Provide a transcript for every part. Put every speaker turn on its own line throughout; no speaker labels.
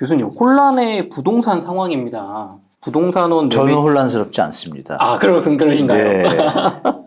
교수님, 혼란의 부동산 상황입니다. 부동산원
저는 혼란스럽지 않습니다.
그러신가요?
네.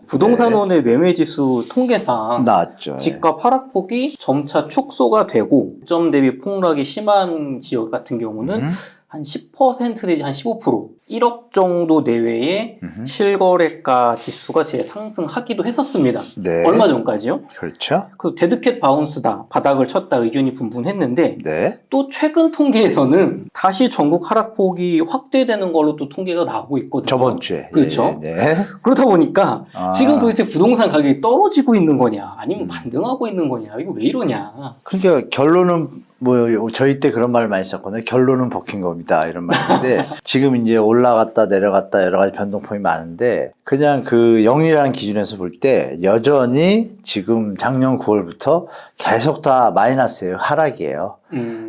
부동산원의 매매지수 통계상
나왔죠.
집값 하락폭이 점차 축소가 되고 점 대비 폭락이 심한 지역 같은 경우는 한 10% 내지 한 15%, 1억 정도 내외의 실거래가 지수가 상승하기도 했었습니다.
네.
얼마 전까지요.
그렇죠.
그래서 데드캣 바운스다, 바닥을 쳤다 의견이 분분했는데
네.
또 최근 통계에서는 다시 전국 하락폭이 확대되는 걸로 또 통계가 나오고 있거든요.
저번 주에.
그렇죠.
예, 네.
그러다 보니까 지금
아.
도대체 부동산 가격이 떨어지고 있는 거냐 아니면 반등하고 있는 거냐 이거 왜 이러냐.
그러니까 결론은 뭐 저희 때 그런 말 많이 썼거든요. 결론은 버킨 겁니다. 이런 말인데 지금 이제 올라갔다 내려갔다 여러 가지 변동폭이 많은데 그냥 그 0이라는 기준에서 볼 때 여전히 지금 작년 9월부터 계속 다 마이너스예요. 하락이에요.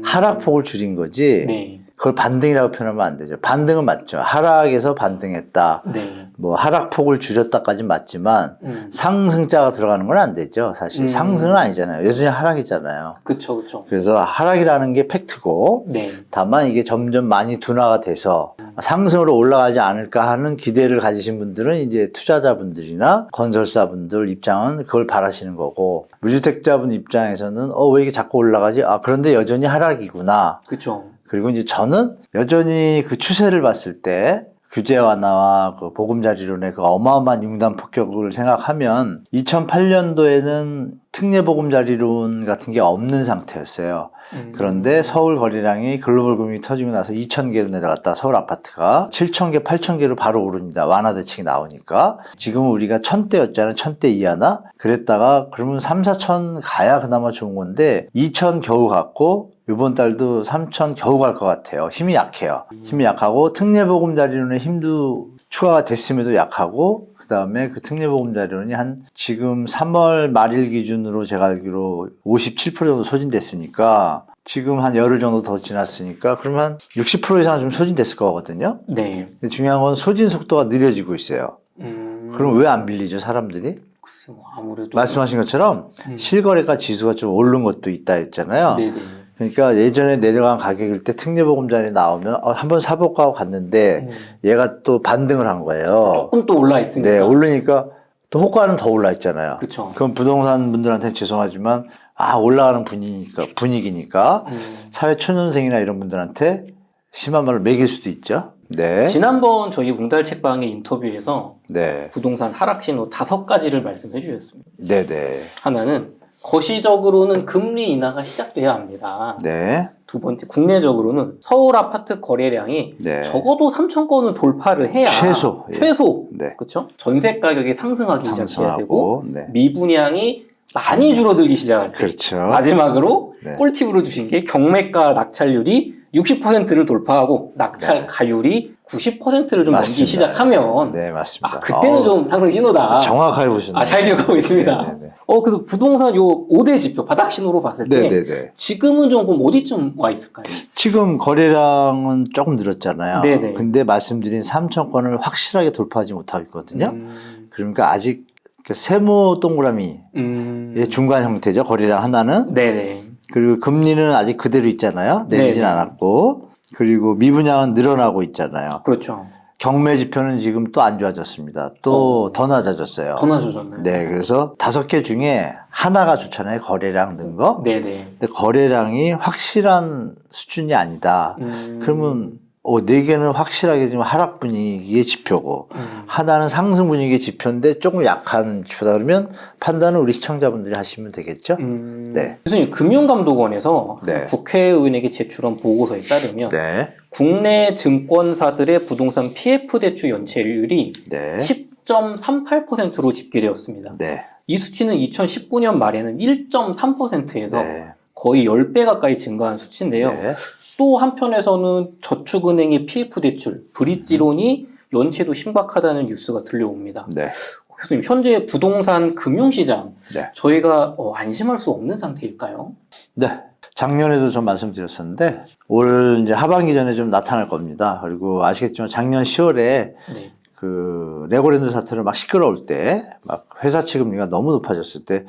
하락폭을 줄인 거지.
네.
그걸 반등이라고 표현하면 안 되죠. 반등은 맞죠. 하락에서 반등했다.
네.
뭐 하락폭을 줄였다까지는 맞지만 상승자가 들어가는 건 안 되죠. 사실 상승은 아니잖아요. 여전히 하락이잖아요.
그렇죠, 그렇죠.
그래서 하락이라는 게 팩트고
네.
다만 이게 점점 많이 둔화가 돼서 상승으로 올라가지 않을까 하는 기대를 가지신 분들은 이제 투자자분들이나 건설사분들 입장은 그걸 바라시는 거고 무주택자분 입장에서는 왜 이게 자꾸 올라가지? 그런데 여전히 하락이구나.
그렇죠.
그리고 이제 저는 여전히 그 추세를 봤을 때 규제 완화와 그 보금자리론의 그 어마어마한 융단 폭격을 생각하면 2008년도에는 특례 보금자리론 같은 게 없는 상태였어요. 그런데 서울 거래량이 글로벌 금융이 터지고 나서 2,000개로 내려갔다 서울 아파트가 7,000개, 8,000개로 바로 오릅니다. 완화 대책이 나오니까. 지금은 우리가 1,000대였잖아요. 1,000대 이하나? 그랬다가 그러면 3, 4,000 가야 그나마 좋은 건데 2,000 겨우 갔고 이번 달도 3,000 겨우 갈 것 같아요. 힘이 약해요. 힘이 약하고 특례보금자리론의 힘도 추가가 됐음에도 약하고 그 다음에 그 특례보금자리론이 한 지금 3월 말일 기준으로 제가 알기로 57% 정도 소진됐으니까 지금 한 열흘 정도 더 지났으니까 그러면 한 60% 이상 좀 소진됐을 거거든요.
네.
근데 중요한 건 소진 속도가 느려지고 있어요. 그럼 왜 안 빌리죠, 사람들이?
아무래도
말씀하신 것처럼 실거래가 지수가 좀 오른 것도 있다 했잖아요.
네네.
그러니까 예전에 내려간 가격일 때 특례보금자리 나오면 한번 사볼까 하고 갔는데 얘가 또 반등을 한 거예요.
조금 또 올라 있으니까.
네, 오르니까 또 호가는 더 올라 있잖아요.
그쵸.
그럼 부동산 분들한테는 죄송하지만 올라가는 분위기니까 사회 초년생이나 이런 분들한테 심한 말로 매길 수도 있죠. 네.
지난번 저희 웅달 책방의 인터뷰에서
네.
부동산 하락 신호 5가지를 말씀해 주셨습니다.
네네.
하나는 거시적으로는 금리 인하가 시작돼야 합니다.
네.
두 번째, 국내적으로는 서울 아파트 거래량이
네.
적어도 3,000건은 돌파를 해야
최소. 예.
최소.
네.
그렇죠? 전세 가격이 상승하기 시작해야 되고
네.
미분양이 많이 줄어들기 시작할 때.
그렇죠.
마지막으로
네.
꿀팁으로 주신 게 경매가 낙찰률이 60%를 돌파하고 낙찰
네.
가율이 90%를 좀 넘기
맞습니다.
시작하면
네, 맞습니다.
그때는 좀 상승 신호다.
정확하게 보셨네요.
잘 기억하고 있습니다.
네네네.
그래서 부동산 요 5대 지표 바닥 신호로 봤을 때
네네네.
지금은 조금 어디쯤 와 있을까요?
지금 거래량은 조금 늘었잖아요.
네네.
근데 말씀드린 3,000건을 확실하게 돌파하지 못하고 있거든요. 그러니까 아직 세모 동그라미의 중간 형태죠. 거래량 하나는.
네네.
그리고 금리는 아직 그대로 있잖아요. 내리진
네네.
않았고. 그리고 미분양은 늘어나고 있잖아요.
그렇죠.
경매 지표는 지금 또 안 좋아졌습니다. 또 더 낮아졌어요.
더 낮아졌네요.
네, 그래서 5개 중에 하나가 좋잖아요. 거래량 는 거.
네네.
근데 거래량이 확실한 수준이 아니다. 그러면 4개는 확실하게 지금 하락 분위기의 지표고 하나는 상승 분위기의 지표인데 조금 약한 지표다 그러면 판단은 우리 시청자분들이 하시면 되겠죠? 네.
교수님, 금융감독원에서
네.
국회의원에게 제출한 보고서에 따르면
네.
국내 증권사들의 부동산 PF 대출 연체율이
네.
10.38%로 집계되었습니다.
네.
이 수치는 2019년 말에는 1.3%에서
네.
거의 10배 가까이 증가한 수치인데요.
네.
또 한편에서는 저축은행의 PF 대출, 브릿지론이 연체도 심각하다는 뉴스가 들려옵니다.
네.
교수님, 현재 부동산 금융시장
네.
저희가 안심할 수 없는 상태일까요?
네. 작년에도 좀 말씀드렸었는데 올 이제 하반기 전에 좀 나타날 겁니다. 그리고 아시겠지만 작년 10월에
네.
그 레고랜드 사태로 막 시끄러울 때 막 회사 취급리가 너무 높아졌을 때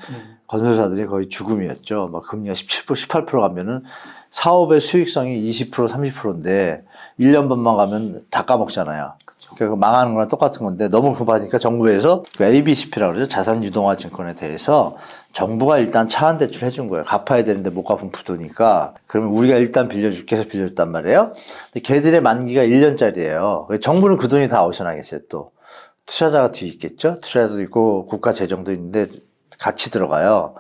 건설사들이 거의 죽음이었죠. 막 금리가 17%, 18% 가면은 사업의 수익성이 20% 30%인데 1년 반만 가면 다 까먹잖아요. 그러니까 망하는 거랑 똑같은 건데 너무 급하니까 정부에서 그 ABCP라고 그러죠. 자산유동화증권에 대해서 정부가 일단 차 한 대출 해준 거예요. 갚아야 되는데 못 갚으면 부도니까. 그러면 우리가 일단 빌려줄게 해서 빌려줬단 말이에요. 근데 걔들의 만기가 1년짜리예요. 정부는 그 돈이 다 어디서 나겠어요 또. 투자자가 뒤에 있겠죠. 투자자도 있고 국가 재정도 있는데 같이 들어가요.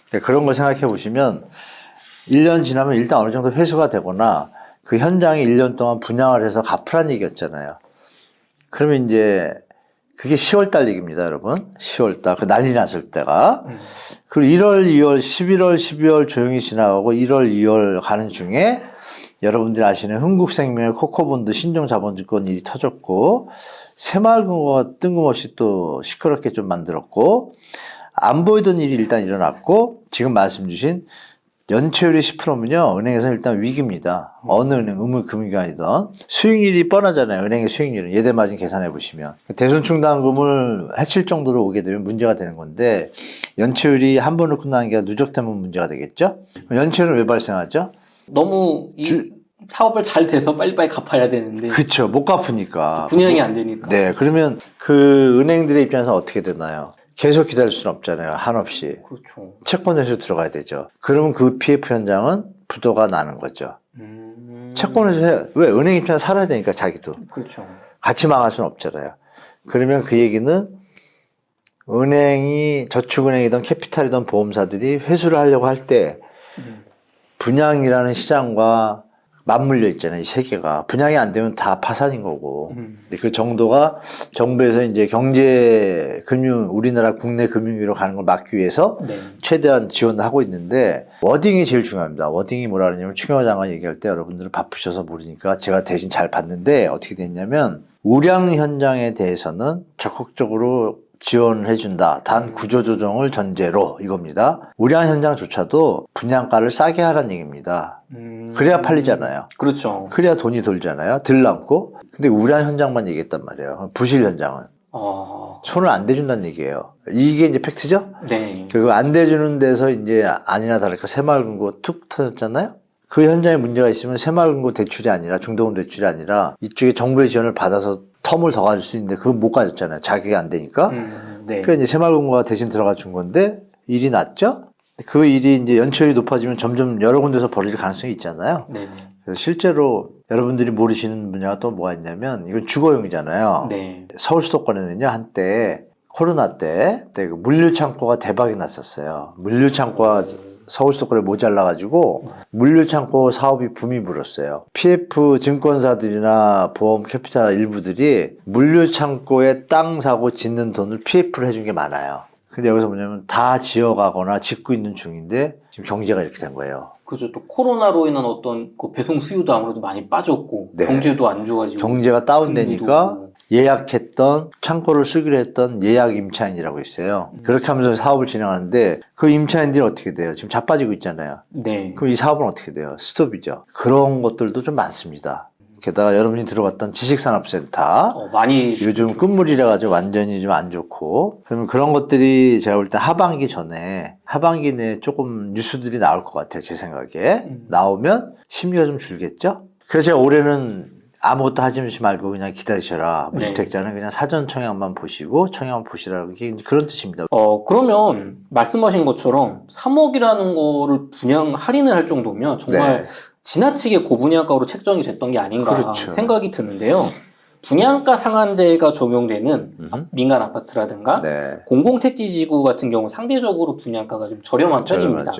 그러니까 그런 걸 생각해 보시면 1년 지나면 일단 어느 정도 회수가 되거나 그 현장에 1년 동안 분양을 해서 갚으란 얘기였잖아요. 그러면 이제 그게 10월 달 얘기입니다, 여러분. 10월 달. 그 난리 났을 때가. 그리고 1월, 2월, 11월, 12월 조용히 지나가고 1월, 2월 가는 중에 여러분들이 아시는 흥국생명, 코코본드, 신종자본증권 일이 터졌고 새마을금고가 뜬금없이 또 시끄럽게 좀 만들었고 안 보이던 일이 일단 일어났고 지금 말씀 주신 연체율이 10%면요, 은행에서는 일단 위기입니다. 어느 은행, 금융기관이든. 수익률이 뻔하잖아요. 은행의 수익률은. 예대마진 계산해 보시면. 대손충당금을 해칠 정도로 오게 되면 문제가 되는 건데, 연체율이 한 번으로 끝나는 게 누적되면 문제가 되겠죠? 연체율은 왜 발생하죠?
너무 사업을 잘 돼서 빨리빨리 갚아야 되는데.
그쵸. 못 갚으니까.
분양이 안 되니까.
네. 그러면 그 은행들의 입장에서 어떻게 되나요? 계속 기다릴 수는 없잖아요. 한없이.
그렇죠.
채권에서 들어가야 되죠. 그러면 그 PF 현장은 부도가 나는 거죠. 채권에서 해요. 왜? 은행 입장에서 살아야 되니까 자기도.
그렇죠.
같이 망할 수는 없잖아요. 그러면 그 얘기는 은행이 저축은행이든 캐피탈이든 보험사들이 회수를 하려고 할 때 분양이라는 시장과 맞물려 있잖아요. 이 세 개가. 분양이 안 되면 다 파산인 거고. 그 정도가 정부에서 이제 경제, 금융, 우리나라 국내 금융위로 가는 걸 막기 위해서
네. 최대한
지원을 하고 있는데, 워딩이 제일 중요합니다. 워딩이 뭐라 그러냐면, 추경호 장관 얘기할 때 여러분들은 바쁘셔서 모르니까 제가 대신 잘 봤는데, 어떻게 됐냐면, 우량 현장에 대해서는 적극적으로 지원을 해준다. 단 구조조정을 전제로 이겁니다. 우량 현장조차도 분양가를 싸게 하라는 얘기입니다. 그래야 팔리잖아요.
그렇죠.
그래야 돈이 돌잖아요. 덜 남고. 근데 우량 현장만 얘기했단 말이에요. 부실 현장은. 손을 안 대준다는 얘기예요. 이게 이제 팩트죠?
네.
그거 안 대주는 데서 이제 아니나 다를까 새마을금고 툭 터졌잖아요? 그 현장에 문제가 있으면 새마을금고 대출이 아니라 중도금 대출이 아니라 이쪽에 정부의 지원을 받아서 텀을 더 가질 수 있는데 그거 못 가졌잖아요. 자기가 안 되니까.
네.
그러니까 이제 새마을금고가 대신 들어가 준 건데 일이 났죠? 그 일이 이제 연체율이 높아지면 점점 여러 군데서 벌어질 가능성이 있잖아요.
네.
그래서 실제로 여러분들이 모르시는 분야가 또 뭐가 있냐면 이건 주거용이잖아요.
네.
서울 수도권에는요 한때 코로나 때 그 물류창고가 대박이 났었어요. 물류창고가 서울 수도권에 모자라가지고 물류창고 사업이 붐이 불었어요. PF 증권사들이나 보험 캐피탈 일부들이 물류창고에 땅 사고 짓는 돈을 PF를 해준 게 많아요. 근데 여기서 뭐냐면 다 지어가거나 짓고 있는 중인데 지금 경제가 이렇게 된 거예요.
그죠. 또 코로나로 인한 어떤 그 배송 수요도 아무래도 많이 빠졌고
네.
경제도 안 좋아지고
경제가 다운되니까
금리도
예약했던 창고를 쓰기로 했던 예약 임차인이라고 있어요. 그렇게 하면서 사업을 진행하는데 그 임차인들이 어떻게 돼요? 지금 자빠지고 있잖아요.
네.
그럼 이 사업은 어떻게 돼요? 스톱이죠. 그런 것들도 좀 많습니다. 게다가 여러분이 들어봤던 지식산업센터
많이
요즘 끝물이라 가지고 완전히 좀 안 좋고 그러면 그런 것들이 제가 볼 때 하반기 내에 조금 뉴스들이 나올 것 같아요. 제 생각에 나오면 심리가 좀 줄겠죠. 그래서 제가 올해는 아무것도 하지 말고 그냥 기다리셔라. 무주택자는 그냥 사전 청약만 보시고 청약만 보시라고 그런 뜻입니다.
그러면 말씀하신 것처럼 3억이라는 거를 분양 할인을 할 정도면 정말 지나치게 고분양가로 책정이 됐던 게 아닌가
그렇죠.
생각이 드는데요. 분양가 상한제가 적용되는 민간 아파트라든가 공공택지지구 같은 경우 상대적으로 분양가가 좀 저렴한 편입니다.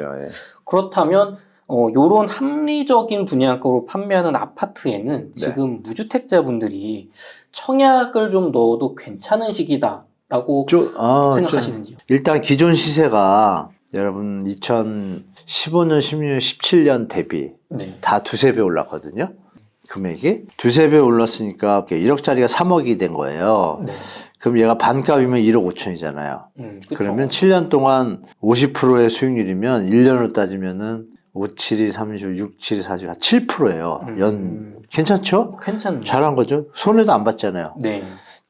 그렇다면 요런 합리적인 분양가로 판매하는 아파트에는 지금 무주택자분들이 청약을 좀 넣어도 괜찮은 시기다라고 생각하시는지요?
일단 기존 시세가 여러분 2015년, 16년, 17년 대비 다 두세 배 올랐거든요. 금액이 두세 배 올랐으니까 1억짜리가 3억이 된 거예요. 그럼 얘가 반값이면 1억 5천이잖아요. 그러면 7년 동안 50%의 수익률이면 1년으로 따지면은 5, 7이 30, 6, 7이 40, 7%예요. 괜찮죠?
괜찮네.
잘한 거죠. 손해도 안 봤잖아요.
네.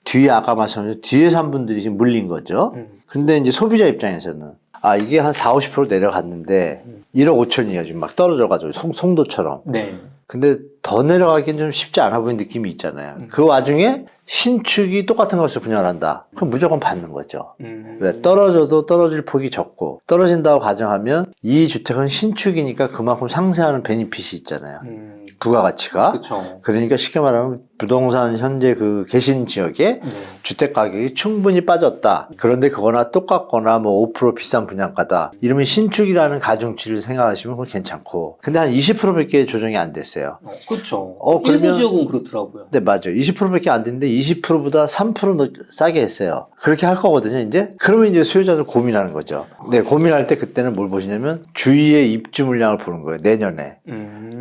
뒤에 아까 말씀하신 뒤에 산 분들이 지금 물린 거죠. 근데 이제 소비자 입장에서는 이게 한 40~50% 내려갔는데 1억 5천이에요. 지금 막 떨어져가지고 송도처럼.
네.
근데 더 내려가기는 좀 쉽지 않아 보이는 느낌이 있잖아요. 그 와중에 신축이 똑같은 것을 분양을 한다. 그럼 무조건 받는 거죠. 왜? 떨어져도 떨어질 폭이 적고 떨어진다고 가정하면 이 주택은 신축이니까 그만큼 상쇄하는 베니핏이 있잖아요. 부가가치가.
그쵸.
그러니까 쉽게 말하면 부동산 현재 그 계신 지역에
네.
주택 가격이 충분히 빠졌다. 그런데 그거나 똑같거나 뭐 5% 비싼 분양가다. 이러면 신축이라는 가중치를 생각하시면 그건 괜찮고. 근데 한 20%밖에 조정이 안 됐어요.
그렇죠.
그러면-
일부 지역은 그렇더라고요.
네, 맞아요. 20%밖에 안 됐는데 20%보다 3% 싸게 했어요. 그렇게 할 거거든요, 이제. 그러면 이제 수요자들 고민하는 거죠. 네, 고민할 때 그때는 뭘 보시냐면 주위의 입주 물량을 보는 거예요, 내년에.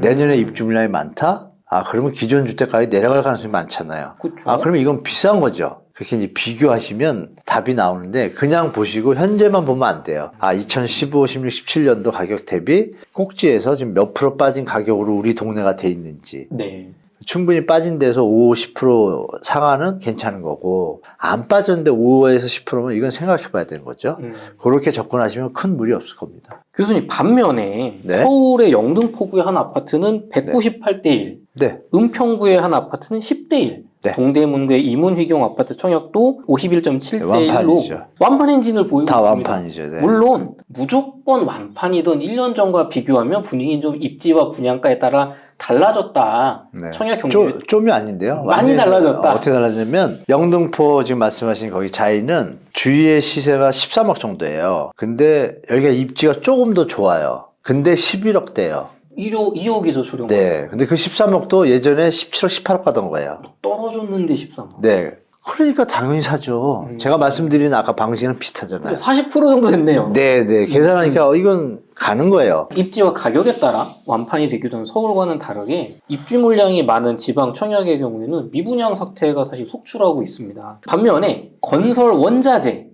내년에 입주 물량이 많다? 그러면 기존 주택 가격이 내려갈 가능성이 많잖아요.
그렇죠.
그러면 이건 비싼 거죠. 그렇게 이제 비교하시면 답이 나오는데 그냥 보시고 현재만 보면 안 돼요. 2015, 16, 17년도 가격 대비 꼭지에서 지금 몇 프로 빠진 가격으로 우리 동네가 돼 있는지.
네.
충분히 빠진 데서 5, 10% 상한은 괜찮은 거고 안 빠졌는데 5에서 10%면 이건 생각해 봐야 되는 거죠. 그렇게 접근하시면 큰 무리 없을 겁니다.
교수님, 반면에
네.
서울의 영등포구의 한 아파트는 198대 1,
네.
은평구의 한 아파트는 10대 1,
네.
동대문구의 이문휘경 아파트 청약도 51.7대 1로
완판이죠.
완판 행진을 보이고
다
있습니다.
완판이죠. 네.
물론 무조건 완판이든 1년 전과 비교하면 분위기는 좀 입지와 분양가에 따라 달라졌다.
네.
청약 경기를
좀이 아닌데요.
많이
완전히
달라졌다.
어떻게 달라졌냐면 영등포 지금 말씀하신 거기 자이는 주위의 시세가 13억 정도예요. 근데 여기가 입지가 조금 더 좋아요. 근데 11억대예요.
2억에서 수령.
네. 근데 그 13억도 예전에 17억, 18억 가던 거예요.
떨어졌는데 13억.
네. 그러니까 당연히 사죠. 제가 말씀드린 아까 방식은 비슷하잖아요.
40% 정도 됐네요.
네, 계산하니까 이건 가는 거예요.
입지와 가격에 따라 완판이 되기도 한 서울과는 다르게 입주 물량이 많은 지방 청약의 경우에는 미분양 사태가 사실 속출하고 있습니다. 반면에 건설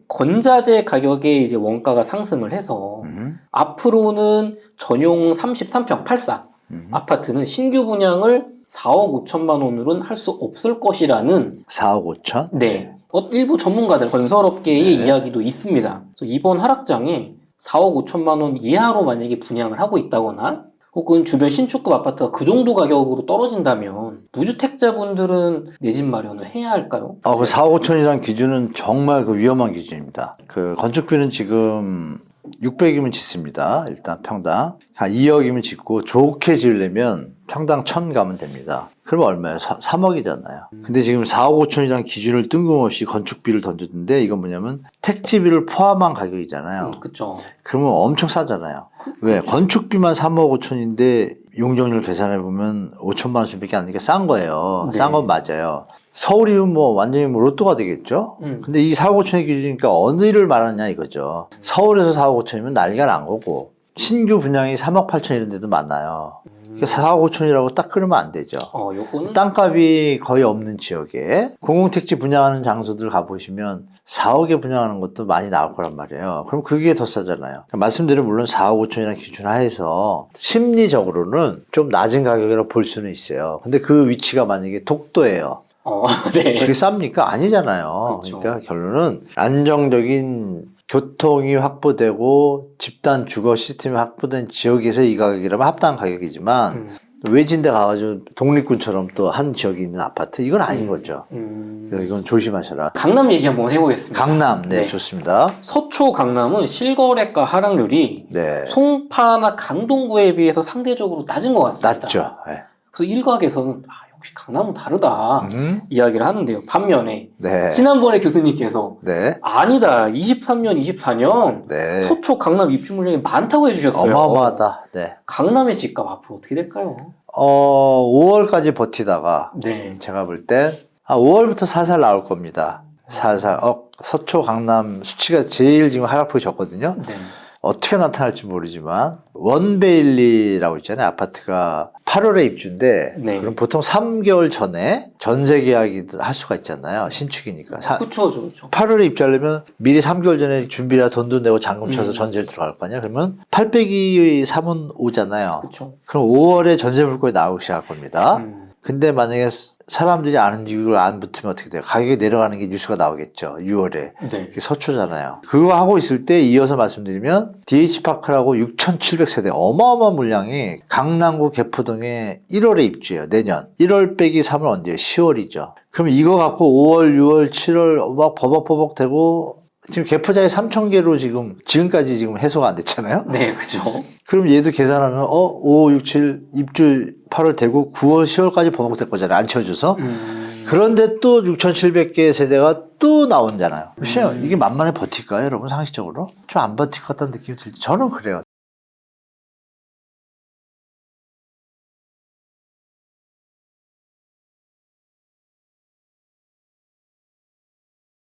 건자재 가격에 이제 원가가 상승을 해서 앞으로는 전용 33평 84 아파트는 신규 분양을 4억 5천만 원으로는 할 수 없을 것이라는
4억 5천?
네. 일부 전문가들, 건설업계의 이야기도 있습니다. 그래서 이번 하락장에 4억 5천만 원 이하로 만약에 분양을 하고 있다거나 혹은 주변 신축급 아파트가 그 정도 가격으로 떨어진다면 무주택자분들은 내 집 마련을 해야 할까요?
그 4억 5천이라는 기준은 정말 그 위험한 기준입니다. 그 건축비는 지금 600이면 짓습니다. 일단 평당. 한 2억이면 짓고 좋게 지으려면 평당 1000 가면 됩니다. 그러면 얼마예요? 3억이잖아요. 근데 지금 4억 5천이라는 기준을 뜬금없이 건축비를 던졌는데 이건 뭐냐면 택지비를 포함한 가격이잖아요.
그렇죠.
그러면 엄청 싸잖아요. 왜? 건축비만 3억 5천인데 용적률 계산해보면 5천만 원씩밖에 안 되니까 싼 거예요.
네.
싼 건 맞아요. 서울이면 뭐 완전히 뭐 로또가 되겠죠? 근데 이 4억 5천의 기준이니까 어느 일을 말하냐 이거죠. 서울에서 4억 5천이면 난리가 난 거고 신규 분양이 3억 8천 이런 데도 많아요. 그러니까 4억 5천이라고 딱 끊으면 안 되죠.
요거는
땅값이 거의 없는 지역에 공공택지 분양하는 장소들 가보시면 4억에 분양하는 것도 많이 나올 거란 말이에요. 그럼 그게 더 싸잖아요. 그러니까 말씀드린 물론 4억 5천이라는 기준 하에서 심리적으로는 좀 낮은 가격이라고 볼 수는 있어요. 근데 그 위치가 만약에 독도예요.
네.
그게 쌉니까? 아니잖아요.
그쵸.
그러니까 결론은 안정적인 교통이 확보되고 집단 주거 시스템이 확보된 지역에서 이 가격이라면 합당한 가격이지만 외진데 가가지고 독립군처럼 또 한 지역에 있는 아파트 이건 아닌 거죠. 그래서 이건 조심하셔라.
강남 얘기 한번 해보겠습니다.
강남, 네,
네.
좋습니다.
서초 강남은 실거래가 하락률이
네,
송파나 강동구에 비해서 상대적으로 낮은 것 같습니다.
낮죠. 네.
그래서 일각에서는 역시 강남은 다르다 이야기를 하는데요. 반면에
네,
지난번에 교수님께서
네,
아니다 23년 24년
네.
서초 강남 입주 물량이 많다고 해주셨어요.
어마어마하다. 네.
강남의 집값 앞으로 어떻게 될까요?
5월까지 버티다가
네.
제가 볼 때 5월부터 살살 나올 겁니다. 살살. 서초 강남 수치가 제일 지금 하락폭이 적거든요.
네.
어떻게 나타날지 모르지만 원베일리라고 있잖아요. 아파트가 8월에 입주인데
네.
그럼 보통 3개월 전에 전세 계약이 할 수가 있잖아요. 신축이니까.
그렇죠, 그렇죠.
8월에 입주하려면 미리 3개월 전에 준비라 돈도 내고 잔금 쳐서 전세를 들어갈 거 아니야. 그러면 800이 3은 오잖아요.
그렇죠.
그럼 5월에 전세 물건이 나오기 시작할 겁니다. 근데 만약에 사람들이 안 움직이고 안 붙으면 어떻게 돼요? 가격이 내려가는 게 뉴스가 나오겠죠. 6월에.
네.
그게 서초잖아요. 그거 하고 있을 때 이어서 말씀드리면 DH파크라고 6,700세대 어마어마한 물량이 강남구 개포동에 1월에 입주해요. 내년. 1월 빼기 3월 언제예요? 10월이죠. 그럼 이거 갖고 5월, 6월, 7월 막 버벅버벅 되고 지금 개포장이 3,000개로 지금까지 해소가 안 됐잖아요.
네, 그죠.
그럼 얘도 계산하면 5, 6, 7 입주 8월 되고 9월, 10월까지 버벅될 거잖아요. 안 채워줘서. 그런데 또 6,700개 세대가 또 나온잖아요. 이게 만만해 버틸까요, 여러분? 상식적으로? 좀 안 버틸 것 같다는 느낌이 들지. 저는 그래요.